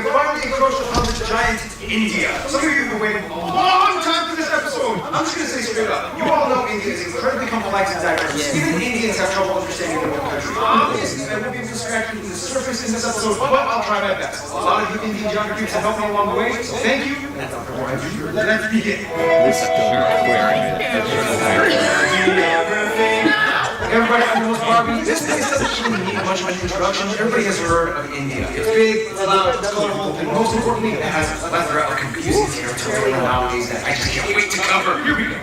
have finally encroached upon the giant India. Some of you have been waiting a long time for this episode. I'm just going to say straight up, you all know India is incredibly complex and diverse. Even Indians have trouble understanding their own country. Obviously, I won't be able to scratch into the surface in this episode, but I'll try my best. A lot of you Indian geographers have helped me along the way, so thank you. Let's begin. Everybody, I'm your host Barbie. This place doesn't really need much of an introduction. Everybody has heard of India. It's big, it's loud, it's colorful, and most importantly, it has a plethora of confusing territory nowadays that I just can't wait to cover. Here we go.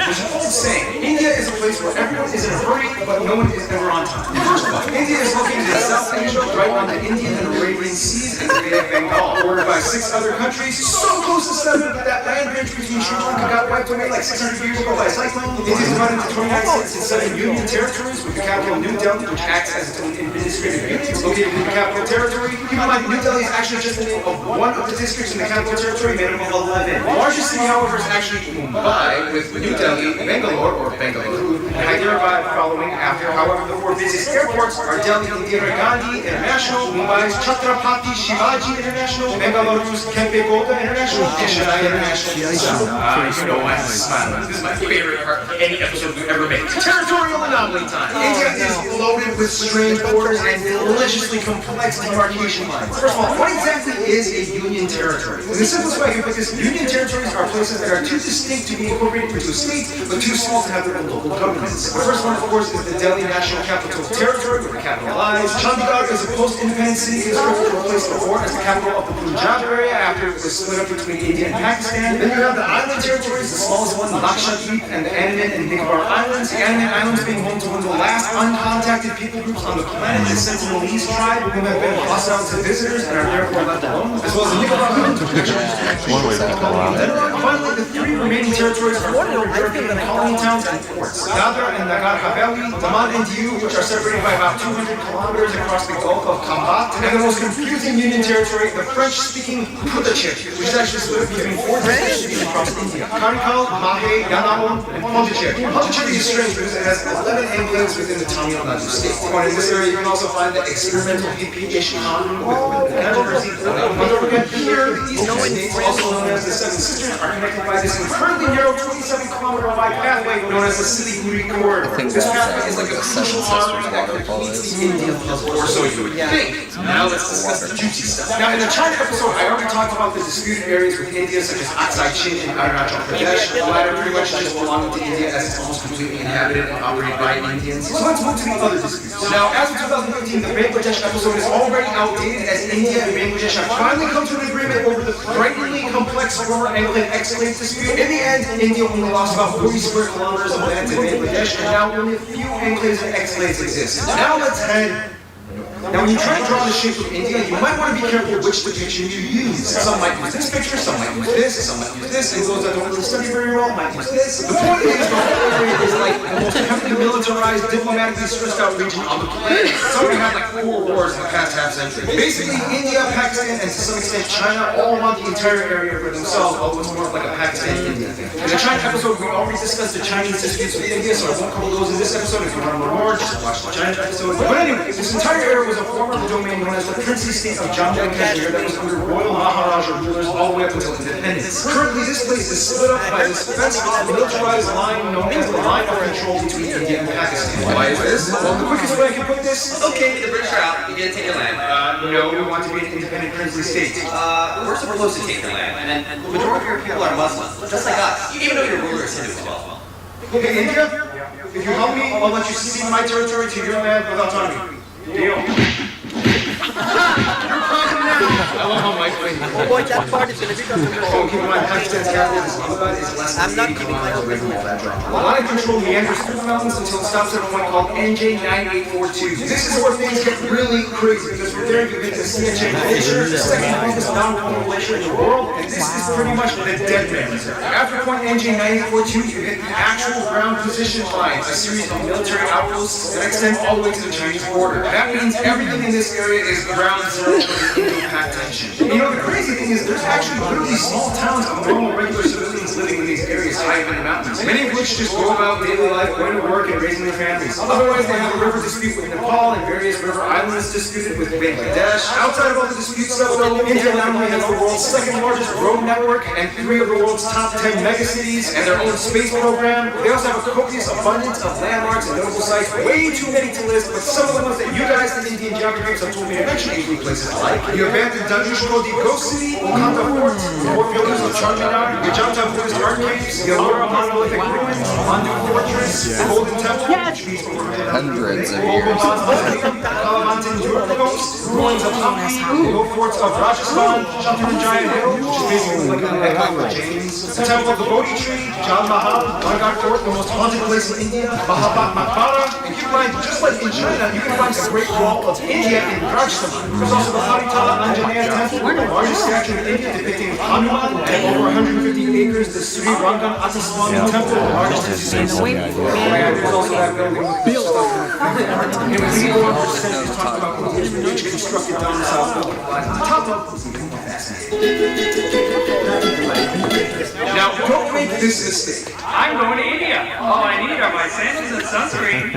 There's an old saying, India is a place where everyone is in a hurry, but no one is ever on time. First of all, India is located in South Asia, right on the Indian and Arabian Seas and the Bay of Bengal, bordered by 6 other countries, so close to 7 that that land bridge between Sri Lanka got wiped away like 600 years ago by a cyclone. India is divided into 29 states and 7 union territories, with the capital New Delhi, which acts as its own administrative unit. Located in the capital territory, keep in mind New Delhi is actually just the name of one of the districts in the capital territory, made up of 11. The largest city, however, is actually Mumbai, with New Delhi, Bangalore, or Bengaluru, and Hyderabad following after. However, the 4 busiest airports are Delhi Indira Gandhi International, Mumbai's Chhatrapati Shivaji International, Bengaluru's Kempe Gowda International, and Chennai International. You know why I'm smiling. This is my favorite part of any episode we've ever made. Territorial anomaly time. India is loaded with strange borders and deliciously complex demarcation lines. First of all, what exactly is a union territory? In the simplest way I can put this, union territories are places that are too distinct to be incorporated into a state, but too small to have their own local governments. The first one, of course, is the Delhi National Capital Territory, where the capital lies. Chandigarh is a post-independent city constructed to replace Lahore as the capital of the Punjab area after it was split up between India and Pakistan. Then you have the island territories, the smallest one, Lakshadweep, and the Andaman and Nicobar Islands. The Andaman Islands being home to one of the last uncontacted people groups on the planet, the Sentinelese tribe, who have been hostile to visitors and are therefore left alone, as well as the Nicobar Islands, which finally, the 3 remaining territories are European colony towns and ports. Dadra and Nagar Haveli, Daman and Diu, which are separated by about 200 kilometers across the Gulf of Kambat, and the most confusing union territory, the French-speaking Kutachik, which is actually split between 4 distinct cities across India: Karikal, Mahe, Yangon, and Pondicherry. Pondicherry is strange because it has 11 enclaves within the Tamil Nadu state. In this area, you can also find the experimental hippie-ish economy with controversy. But don't forget, here, the eastern states, also known as the Seven Sisters, are connected by this incredibly narrow 27-kilometer wide pathway known as the Siliguri Corridor. This pathway is like a crucial artery that completes the Indian puzzle, or so you would think. Now let's discuss the juicy stuff. Now in the China episode, I already talked about the disputed areas with India, such as Aksai Chin and Arunachal Pradesh. The latter pretty much just belong to India as it's almost completely inhabited and operated by Indians. So let's move to the other disputes. Now, as of 2015, the Bangladesh episode is already outdated as India and Bangladesh have finally come to an agreement over the frighteningly complex former Anglo-exclave dispute. In the end, India only lost about 40 square kilometers of land to Bangladesh, and now only a few enclaves and exclaves exist. Now let's head. Now when you try to draw the shape of India, you might want to be careful which depiction you use. Some might use this picture, some might use this, some might use this, and those that don't really study very well might use this. The point is, the whole area is like the most heavily militarized, diplomatically stressed out region on the planet. It's already had like 4 wars in the past half-century. Basically, India, Pakistan, and to some extent China all want the entire area for themselves, although it's more of like a Pakistan-India thing. In the China episode, we already discussed the Chinese disputes with India, so I won't cover those in this episode. If you want to learn more, just watch the China episode. But anyway, this entire area was a former domain known as the princely state of Jammu and Kashmir that was under royal Maharaja rulers all the way up until independence. Currently, this place is split up by this fenced-off militarized line known as the line of control between India and Pakistan. Why is this? Well, the quickest way I can put this, okay, the British are out, you get to take your land. No, we want to be an independent princely state. We're supposed to take your land, and the majority of your people are Muslims, just like us, even though your ruler is Hindu as well. Okay, India, if you help me, I'll let you cede my territory to your land without autonomy. Deal. I love how Mike plays. Oh boy, that part is going to be tough. Oh, keep in mind, Pakistan's capital is Islamabad is less than 8 kilometers away from Flatdrop. The line of control meanders through the mountains until it stops at a point called NJ9842. This is where things get really crazy because we're there to get the CHA glacier, the second longest non-polar glacier in the world, and this is pretty much the dead man reserve. After point NJ9842, you hit the actual ground position line, a series of military outposts that extend all the way to the Chinese border. That means everything in this area is ground zero for the Indo-Pak tension. You know, the the crazy thing is, there's actually literally small towns of normal, regular civilians living in these areas high up in the mountains, many of which just go about daily life, going to work and raising their families. Otherwise, they have a river dispute with Nepal and various river islands disputed with Bangladesh. Outside of all the disputes, though, India not only has the world's second largest road network and 3 of the world's top 10 megacities and their own space program, they also have a copious abundance of landmarks and notable sites, way too many to list, but some of the ones that you guys in Indian geography have told me to mention include places like the abandoned Danushkodi Ghost City, Okanta Fort, the Fort Builders of Charminar, the Janta Buddhist Art Caves, the Allura Monolithic Ruins, Mandu Fortress, the Golden Temple, Hundreds of years. Kalamantan Durga Coast, ruins of Hampi, the old forts of Rajasthan, Shatrunjaya Hill, which is basically like an echo for James, the Temple of the Bodhi Tree, Jal Mahal, Bangar Fort, the most haunted place in India, Mahabat Maqbara, and you can find, just like in China, you can find the Great Wall of India in Rajasthan. There's also the Haritala Anjaneya Temple, the largest statue in India depicting Hanuman, and over 150 acres, the Sri Rangan Ataswami Temple, the largest in the world. There's also that building with stuff in legal percentages talk about which constructed down the south building. The top of now, don't make this mistake. I'm going to India. All I need are my sandals and sunscreen.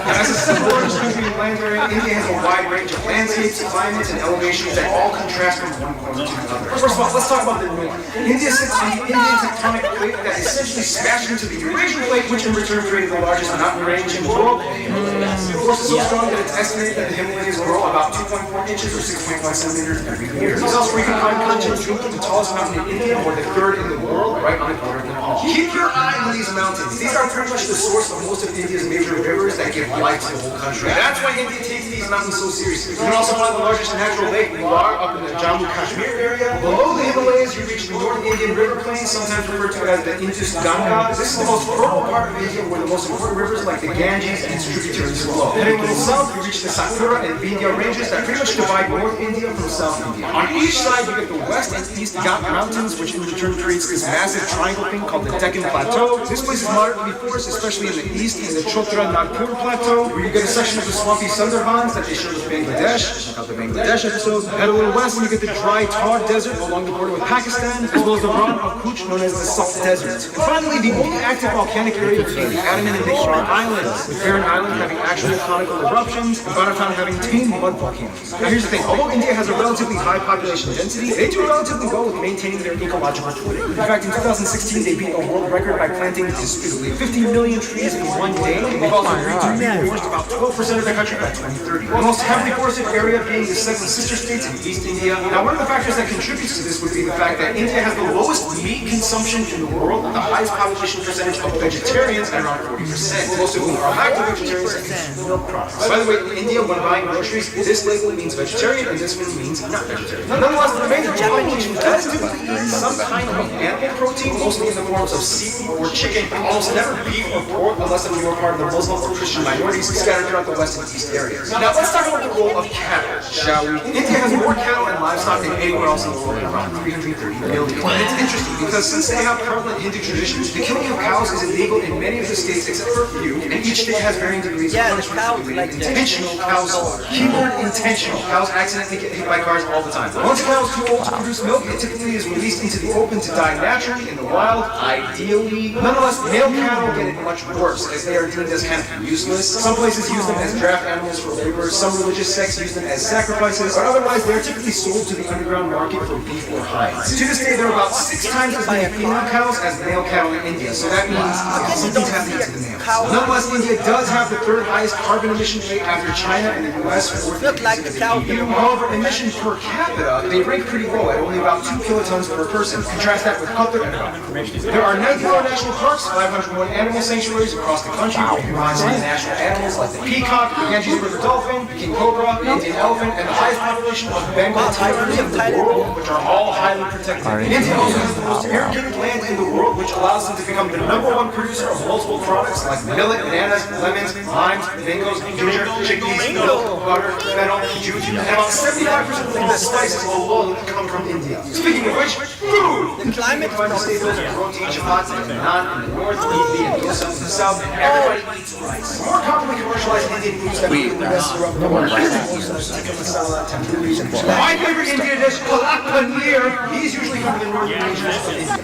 As the second largest country in land area, India has a wide range of landscapes, climates, and elevations that all contrast from one corner to another. First of all, let's talk about the north. India sits on the Indian tectonic plate that essentially smashed into the Eurasian plate, which in return created the largest mountain range in the world. The force is so strong that it's estimated that the Himalayas grow about 2.4 inches or 6.5 centimeters every year. It's also where you can find Kanchenjunga, the tallest mountain in India, or the third in the world, right on the border of Nepal. Keep your eye on these mountains. These are pretty much the source of most of India's major rivers that give life to the whole country. That's why India takes these mountains so seriously. You can also find the largest natural lake, Luar, up in the Jammu Kashmir area. Below the Himalayas, you reach the North Indian River Plain, sometimes referred to as the Indus Ganga. This is the most fertile part of India where the most important rivers like the Ganges and its tributaries flow. Heading to the south, you reach the Satpura and Vindhya ranges that pretty much divide North India from South India. On each side, you get the west and east Ghat Mountains, which in return creates this massive triangle thing called the Deccan Plateau. This place is moderately forested, especially in the east, in the Chotra Nagpur Plateau, where you get a section of the swampy Sundarbans that they share with Bangladesh. Check out the Bangladesh episode. Head a little west and you get the dry Thar Desert along the border with Pakistan, as well as the Ran of Kutch, known as the Salt Desert. And finally, the only active volcanic area between the Andaman and Nicobar Islands, with Barren Island having actual conical eruptions, and Baratam having tame mud volcanoes. Now here's the thing, although India has a relatively high population density, they do relatively well with maintaining their ecological footing. In fact, in 2016, they beat a world record by planting disputably 50 million trees in one day, and they've also agreed to reforest about 12% of the country by 2030. The most heavily forested area being the seven sister states in East India. Now, one of the factors that contributes to this would be the fact that India has the lowest meat consumption in the world, with the highest population percentage of vegetarians at around 40%. Most of whom are active vegetarians and use milk products. By the way, in India, when buying groceries, this label means vegetarian and this one means not vegetarian. Nonetheless, the remainder of the population does typically eat some kind of animal protein, mostly in the forms of seafood or chicken, almost never beef or pork unless you are part of the Muslim or Christian minorities scattered throughout the west and east areas. Now let's talk about the role of cattle, shall we? India has more cattle and livestock than anywhere else in the world, around 330 million. And it's interesting because since they have prevalent Hindu traditions, the killing of cows is illegal in many of the states except for a few, and each state has varying degrees of punishment for intentional cow slaughter. Keyword intentional. Cows accidentally get hit by cars all the time. Once a cow is too old to produce milk, it typically is released into the open to die naturally in the wild, ideally. Nonetheless, male cattle get it much worse, as they are deemed as kind of useless. Some places use them as draft animals for labor, some religious sects use them as sacrifices, but otherwise they are typically sold to the underground market for beef or hides. To this day, there are about 6 times as many female cows as male cattle in India, so that means something's happening to the males. Nonetheless, India does have the 3rd highest carbon emission rate after China and the US, 4th in the EU. However, emissions per capita, they rank pretty low at only about 2 kilotons per person. Contrast that with Qatar and Iraq. There are 94 national parks, 501 animal sanctuaries across the country, where you can find some of the national animals like the peacock, the Ganges River dolphin, the king cobra, the Indian elephant, and the highest population of Bengal tigers in the world, which are all highly protected. India also has the most irrigated land in the world, which allows them to become the #1 producer of multiple products like millet, bananas, lemons, limes, mangoes, ginger, chickpeas, milk, butter, fennel, jute, and about 75% of the spices alone come from India. Speaking of which, Food! The climate is probably staples of protein, chapati, and naan in the north, idli and dosa in the south, and everybody eats rice. More commonly commercialized Indian foods that we in the West Europe, the more masala, tandoori, and my favorite Indian dish, palak paneer. These usually come from the northern regions of India.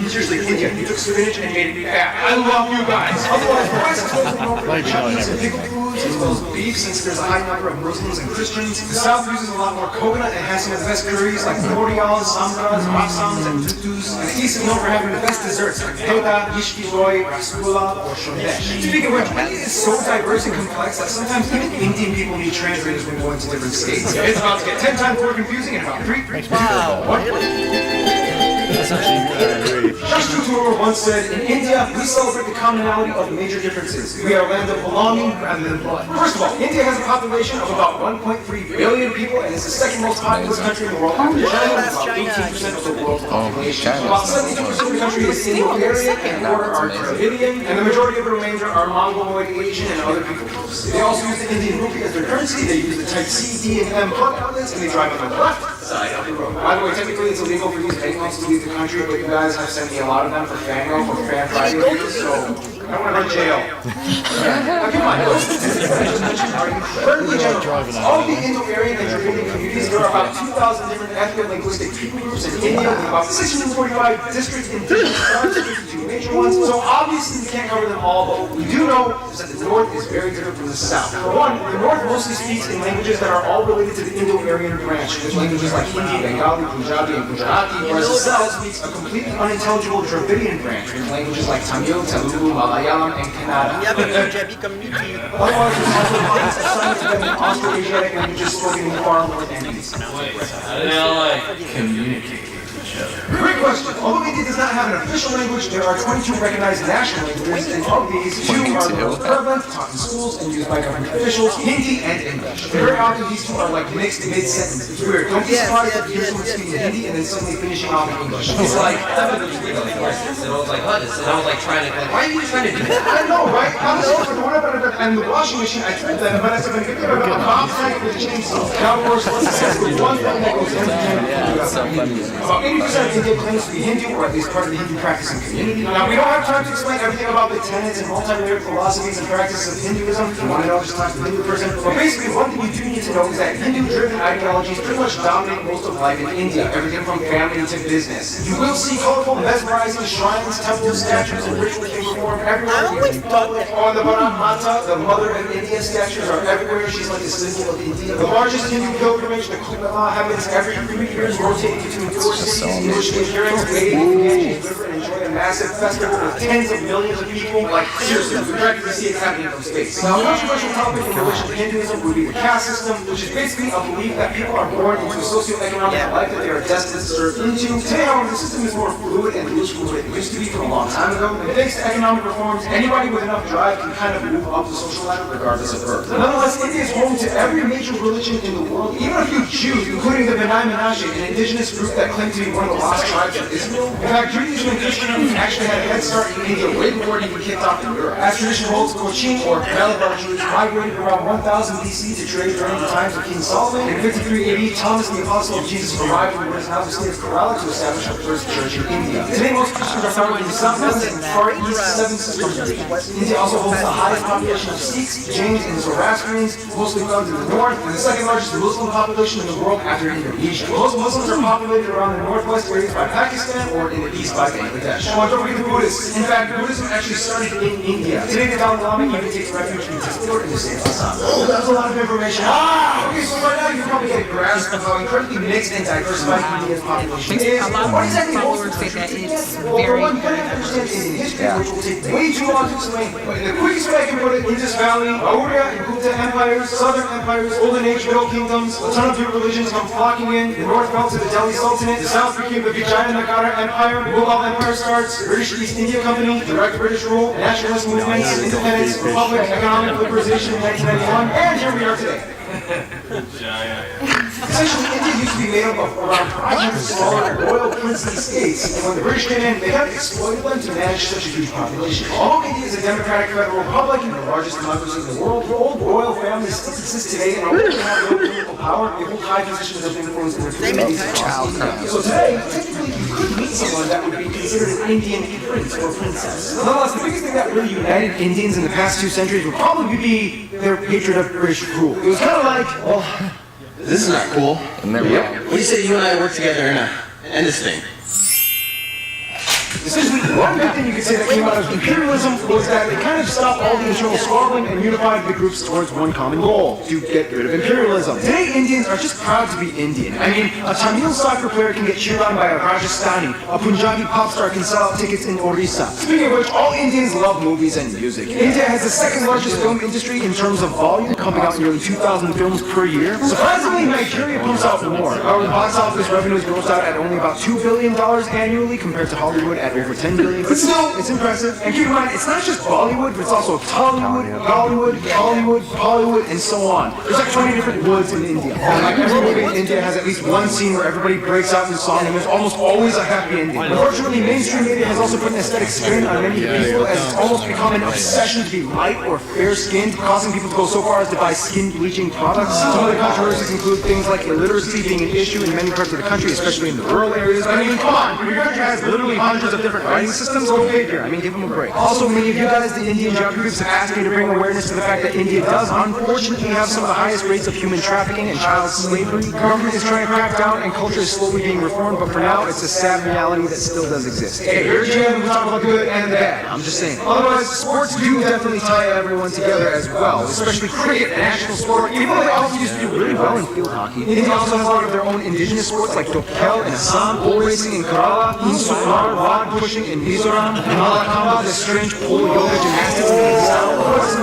He's usually Indian. He took spinach and made it fat. I love you guys. Otherwise, rice is mostly known for chutneys and pickled foods, as well as beef, since there's a high number of Muslims and Christians. The South uses a lot more coconut and has some of the best curries like norials, sambaras, rasams, and tuttus. And the East is known for having the best desserts like peda, mishki loy, rasgulla, or shodesh. Speaking of which, India is so diverse and complex that sometimes even Indian people need translators when going to different states. It's about to get 10 times more confusing in about 3, 2, 1. Josh Couture once said, in India, we celebrate the commonality of major differences. We are a land of belonging rather than blood. First of all, India has a population of about 1.3 billion people and is the second most populous country in the world after China, with about 18% of the world's population. About 72% of the country is Indo-Aryan and the border are Dravidian, and the majority of the remainder are Mongoloid, Asian, and other people groups. They also use the Indian rupee as their currency. They use the type C, D, and M plug outlets, and they drive on the left side of the road. By the way, technically it's illegal for these banknotes to leave the country, but you guys have sent me a lot of them for Fango, for Fan Friday videos, so I don't want to go to jail. Now keep in mind, those statistics I just mentioned are incredibly general. All the Indo-Aryan and Dravidian communities, there are about 2,000 different ethnic linguistic people groups in India, with about 645 distinct indigenous tribes, 52 major ones, so obviously we can't cover them all, but what we do know is that the North is very different from the South. For one, the North mostly speaks in languages that are all related to the Indo-Aryan branch, with languages like Hindi, Bengali, Punjabi, and Gujarati, whereas the South speaks a completely unintelligible Dravidian branch, with languages like Tamil, Telugu, Malayalam, and Kannada. We have a Punjabi community. Otherwise, there's also lots of signs of them in Austroasiatic languages spoken in far more entities. How do they all like communicate with each other? Great question. Although India does not have an official language, there are 22 recognized national languages, and of these, 2 are the most prevalent, taught in schools, and used by government officials, Hindi and English. Very often, these two are like mixed mid-sentence. It's weird. Don't be surprised if you hear someone speaking Hindi and then suddenly finishing off in English. It's like, And I was like, what? And I was like trying to, like, why are you trying to do that? I know, right? And the washing machine, I told them, but I said, give me a bomb tank with a chainsaw. Now, of course, let's assess the one thing that goes into about 80% of India claims to be Hindu, or at least part of the Hindu practicing community. Now, we don't have time to explain everything about the tenets and multi-layered philosophies and practices of Hinduism. If you want to know, just talk to the Hindu person. But basically, one thing you do need to know is that Hindu-driven ideologies pretty much dominate most of life in India, everything from family to business. You will see colorful, mesmerizing shrines, temples, statues, and rituals being performed everywhere. On the Bharat Mata, the mother of India, statues are everywhere. She's like the symbol of India. The largest Hindu pilgrimage, the Kumbh Mela, happens every 3 years, rotating between 4 cities, in which the adherents wade in the Ganges River and enjoy a massive festival with tens of millions of people. Like, seriously, we practically see it happening from space. Now, a controversial topic in religion of Hinduism would be the caste system, which is basically a belief that people are born into a socioeconomic life that they are destined to serve into. Today, however, the system is more fluid and loose from what it used to be from a long time ago. And thanks to economic reforms, anybody with enough drive can kind of move up the social ladder regardless of birth. Nonetheless, India is home to every major religion in the world, even a few Jews, including the Benai Menashe, an indigenous group that claim to be one of the lost tribes of Israel. In fact, Judaism and Christianity actually had a head start in India way before it even kicked off in Europe. As tradition holds, Cochin or Malabar Jews migrated around 1000 BC to trade during the times of King Solomon. In 53 AD, Thomas the Apostle of Jesus arrived in what is now the state of Kerala to establish the first church in India. Today, most Christians are found in the southwest and far east 7 systems regions. India also holds the highest population of Sikhs, Jains, and Zoroastrians, mostly found in the north, and the second largest Muslim population in the world after Indonesia. Most Muslims are populated around the northwest areas by Pakistan or in the east by Bangladesh. Oh, and don't forget the Buddhists. In fact, Buddhism actually started in India. Today, the Dalai Lama even takes refuge in Discord in the state of Assam. Oh, that's a lot of information. Okay, so right now you probably get a grasp of how incredibly mixed and diversified India's population is. What exactly most of the country is? Well, for one, you gotta understand Indian history, which will take way too long to explain. But in the quickest way I can put it, Indus Valley, Maurya and Gupta empires, southern empires, Golden Age, Middle Kingdoms, a ton of different religions come flocking in. The north fell to the Delhi Sultanate, the south became the Vijayanagara Empire, the Mughal Empire starts, the British East India Company, direct British rule, nationalist movements, independence, republic, economic liberalization in 1991, and here we are today. Essentially, India used to be made up of around 500 smaller royal princely states, and when the British came in, they kind of exploited them to manage such a huge population. Although India is a democratic federal republic and the largest democracy in the world, the old royal families still exist today and although they have no political power, they hold high positions of influence in their communities across India. So today, technically, you could meet someone that would be considered an Indian prince or princess. Nonetheless, the biggest thing that really united Indians in the past 2 centuries would probably be their hatred of British rule. It was kind of like, well, This is not cool. And then What do you say you and I work together and end this thing? essentially, one good thing you could say that came out of imperialism was that it kind of stopped all the internal squabbling and unified the groups towards one common goal, to get rid of imperialism. Today, Indians are just proud to be Indian. I mean, a Tamil soccer player can get cheered on by a Rajasthani, a Punjabi pop star can sell out tickets in Orissa. Speaking of which, all Indians love movies and music. India has the second largest film industry in terms of volume, pumping out nearly 2,000 films per year. Surprisingly, Nigeria pumps out more. However, the box office revenues gross out at only about $2 billion annually compared to Hollywood at over $10 billion. But still, it's impressive. And keep in mind, it's not just Bollywood, but it's also Tollywood, Bollywood, Hollywood, Bollywood, and so on. There's like 20 different woods in India. And like every movie in India has at least one scene where everybody breaks out in song, and there's almost always a happy ending. Unfortunately, mainstream media has also put an aesthetic spin on many people, as it's almost become an obsession to be light or fair-skinned, causing people to go so far as to buy skin bleaching products. Some of the controversies include things like illiteracy being an issue in many parts of the country, especially in the rural areas. I mean, come on, your country has literally hundreds of different writing systems. Go figure. I mean, give them a break. Also, many of you guys, the Indian geography groups, have asked me to bring awareness to the fact that India does unfortunately have some of the highest rates of human trafficking and child slavery. The government is trying to crack down, and culture is slowly being reformed, but for now, it's a sad reality that still does exist. Hey, here at GM, we talk about the good and the bad. I'm just saying. Otherwise, sports do definitely tie everyone together as well, especially cricket, a national sport, even though they also used to do really well in field hockey. India also has a lot of their own indigenous sports like Dokkel in Assam, bull racing in Kerala, Insukmar, rod pushing in Mizoram, and Malakamba, the strange pole yoga gymnastics in Hindustan.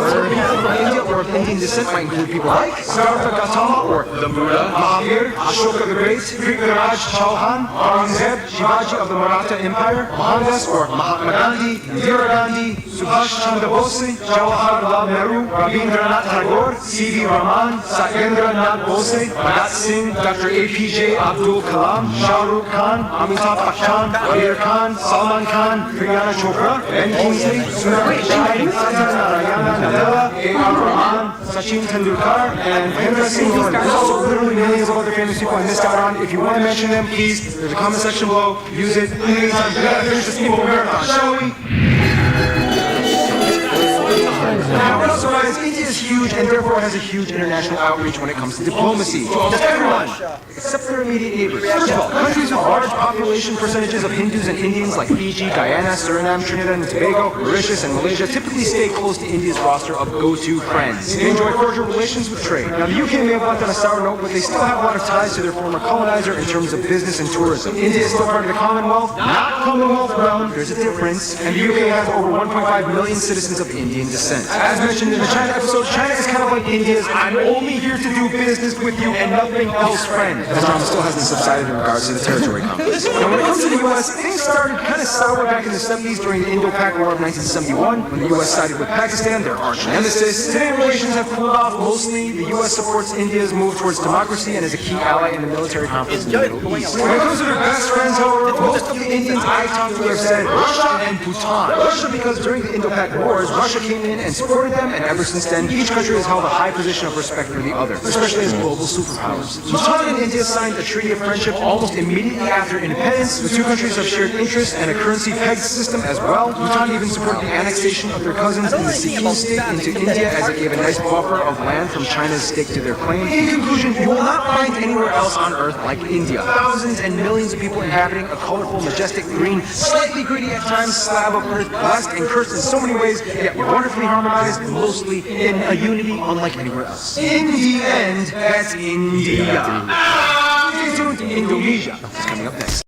Other people from India or of Indian descent might include people like Siddhartha Gautama or the Buddha, Mahavir, Ashoka the Great, Prithviraj Chauhan, Aurangzeb, Shivaji of the Maratha Empire, Mohandas or Mahatma Gandhi, Indira Gandhi, Subhash Chandra Bose, Jawaharlal Nehru, Rabindranath Tagore, C.V. Raman, Satyendra Nath Bose, Bhagat Singh, Dr. APJ Abdul Kalam, Shah Rukh Khan, Amitabh Bachchan, Amir Khan, Salman Khan, Priyana Chopra, Ben Kingsley, Sundar Pichai, Narayana Nadella, A.R. Rahman, Sachin Tendulkar, and Mahendra Singh Dhoni. There's also literally millions of other famous people I missed out on. If you want to mention them, please, there's a comment section below. Use it. In the meantime, we gotta finish this evil marathon, shall we? Now, no surprise, India is huge and therefore has a huge international outreach when it comes to diplomacy. Just everyone, except their immediate neighbors. First of all, countries with large population percentages of Hindus and Indians like Fiji, Guyana, Suriname, Trinidad and Tobago, Mauritius, and Malaysia typically stay close to India's roster of go-to friends. They enjoy cordial relations with trade. Now, the UK may have left on a sour note, but they still have a lot of ties to their former colonizer in terms of business and tourism. India is still part of the Commonwealth, not Commonwealth realm. There's a difference. And the UK has over 1.5 million citizens of Indian descent. As mentioned in the China episode, China is kind of like India's "I'm only here to do business with you and nothing else" friend. The drama still hasn't subsided in regards to the territory conflict. Now, when it comes to the U.S., things started kind of sour back in the 70s during the Indo-Pak War of 1971, when the U.S. sided with Pakistan, their arch nemesis. Today, relations have cooled off mostly. The U.S. supports India's move towards democracy and is a key ally in the military conflict in the Middle East. When it comes to their best friends, however, most of the Indians I talked to have said Russia and Bhutan. Russia because during the Indo-Pak Wars, Russia came in and supported them, and ever since then, each country has held a high position of respect for the other, especially as global superpowers. Bhutan and India signed a treaty of friendship almost immediately after independence. The two countries have shared interests and a currency pegged system as well. Bhutan even supported the annexation of their cousins in the Sikkim state into India, as it gave a nice buffer of land from China's stake to their claim. In conclusion, you will not find anywhere else on Earth like India. Thousands and millions of people inhabiting a colorful, majestic, green, slightly gritty at times slab of Earth, blessed and cursed in so many ways, yet wonderfully harmonized, mostly in a unity unlike anywhere else. In the end, that's India. Stay tuned to Indonesia. It's coming up next.